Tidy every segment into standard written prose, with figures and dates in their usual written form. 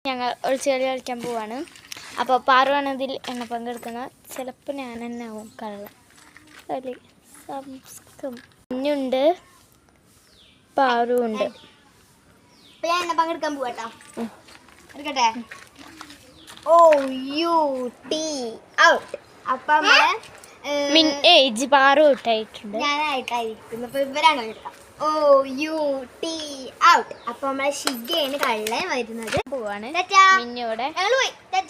ഞങ്ങൾ ഒളിച്ചുകളി കളിക്കാൻ പോവാണ്. അപ്പോൾ പാറുവാണ് ഇതിൽ എന്നെ പങ്കെടുക്കുന്നത്. ചിലപ്പോൾ ഞാൻ തന്നെ ആവും കള്ളം. അതിൽ കുഞ്ഞുണ്ട്, പാറുണ്ട്. അപ്പം ഞാൻ എന്നെ പങ്കെടുക്കാൻ പോവാട്ടോ. എടുക്കട്ടെ. ഔട്ട്. അപ്പം പാറു ഔട്ടായിട്ടുണ്ട്. ഞാനായിട്ടായിരിക്കുന്നു. അപ്പോൾ ഇവരാണ് എടുക്കാം. ഔട്ട്. അപ്പൊ നമ്മളെ ഷിഗയാണ് കള്ളൻ വരുന്നത്. പോവാണ് മിന്നോടെ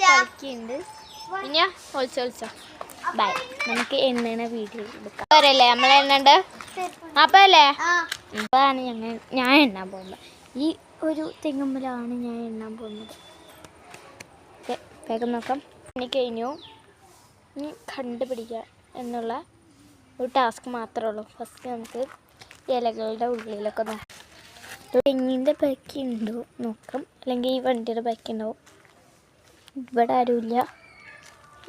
കളിക്കുന്നുണ്ട്. മിന്ന ഒളിച്ചോ. ബൈ. നമുക്ക് എണ്ണ വീഡിയോ എടുക്കാം. അവരല്ലേ നമ്മൾ എണ്ണണ്ട് അപ്പം അല്ലേ? അപ്പാണ് ഞാൻ എണ്ണാൻ പോകുന്നത്. ഈ ഒരു തെങ്ങുമ്പലാണ് ഞാൻ എണ്ണാൻ പോകുന്നത്. വേഗം നോക്കാം. എനിക്ക് കഴിഞ്ഞു. ഇനി കണ്ടുപിടിക്കുക എന്നുള്ള ഒരു ടാസ്ക് മാത്രമേ ഉള്ളൂ. ഫസ്റ്റ് നമുക്ക് ഇലകളുടെ ഉള്ളിലൊക്കെ നോക്കാം. തെങ്ങിൻ്റെ ബാക്കി ഉണ്ടോ നോക്കാം. അല്ലെങ്കിൽ ഈ വണ്ടിയുടെ ബാക്കി ഉണ്ടാവും. ഇവിടെ ആരുമില്ല.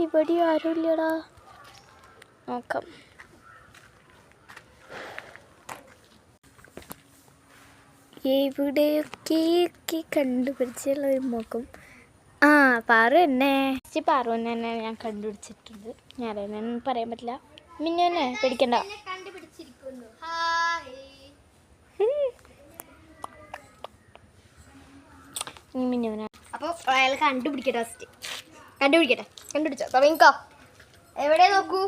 ഇവിടെയും ആരുമില്ലടാ. നോക്കാം. എവിടെയൊക്കെ കണ്ടുപിടിച്ചുള്ള ഒരു നോക്കും. പാറു തന്നെ. പാറു തന്നെ ഞാൻ കണ്ടുപിടിച്ചിട്ടുണ്ട്. ഞാനൊന്നും പറയാൻ പറ്റില്ല. മിന്നു തന്നെ പേടിക്കണ്ട. അപ്പോൾ അയാൾ കണ്ടുപിടിക്കട്ടെ. ഫസ്റ്റ് കണ്ടുപിടിച്ചോ. തുടങ്ങിക്കോ. എവിടെ നോക്കൂ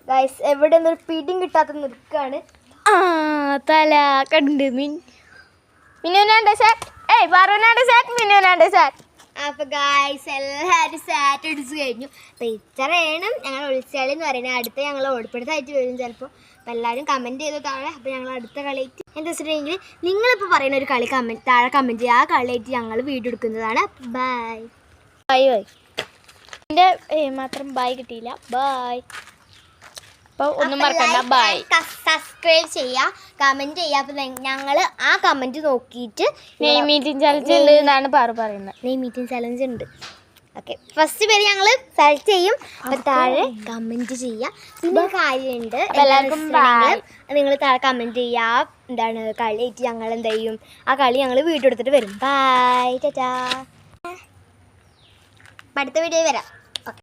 ഗൈസ്. എവിടെ നിന്നൊരു പിടിയും കിട്ടാത്ത നിൽക്കാണ്. തല കണ്ട് മിന്നുനാണ്ട് സെറ്റ്. പാറുനാണ്ട് സെറ്റ്, മിന്നുനാണ്ട് സെറ്റ്. അപ്പോൾ ഗൈസ് എല്ലാവരും സാറ്റ് അടിച്ച് കഴിഞ്ഞു. അപ്പോൾ ഇത്ര വേണം ഞങ്ങൾ ഒളിച്ചാളി എന്ന് പറയുന്നത്. അടുത്ത ഞങ്ങൾ ഓടിപ്പെടുത്തായിട്ട് വരും ചിലപ്പോൾ. അപ്പോൾ എല്ലാവരും കമൻറ്റ് ചെയ്തു താഴെ. അപ്പോൾ ഞങ്ങൾ അടുത്ത കളിയായിട്ട് എന്താ വെച്ചിട്ടുണ്ടെങ്കിൽ നിങ്ങളിപ്പോൾ പറയുന്ന ഒരു കളി താഴെ കമൻറ്റ് ചെയ്യുക. ആ കളിയായിട്ട് ഞങ്ങൾ വീഡിയോ എടുക്കുന്നതാണ്. ബൈ. എൻ്റെ മാത്രം ബൈ കിട്ടിയില്ല. ബൈ. അപ്പോൾ ഒന്നും മറക്കണ്ട. ബൈ. സബ്സ്ക്രൈബ് ചെയ്യുക, കമൻറ്റ് ചെയ്യുക. അപ്പോൾ ഞങ്ങൾ ആ കമൻറ്റ് നോക്കിയിട്ട് നെയ് മീറ്റിംഗ് ചലഞ്ച് ഉണ്ട് എന്നാണ് പറയുന്നത്. നെയ് മീറ്റിംഗ് ചലഞ്ച് ഉണ്ട്. ഓക്കെ, ഫസ്റ്റ് പേര് ഞങ്ങൾ സെലക്ട് ചെയ്യും. അപ്പോൾ താഴെ കമൻറ്റ് ചെയ്യുക. പിന്നെ ഒരു കാര്യമുണ്ട്, എല്ലാവർക്കും നിങ്ങൾ താഴെ കമൻറ്റ് ചെയ്യുക. എന്താണ് കളിയായിട്ട് ഞങ്ങൾ എന്ത് ചെയ്യും, ആ കളി ഞങ്ങൾ വീഡിയോ എടുത്തിട്ട് വരും. ബൈ ടാറ്റാ. അടുത്ത വീഡിയോ വരാം.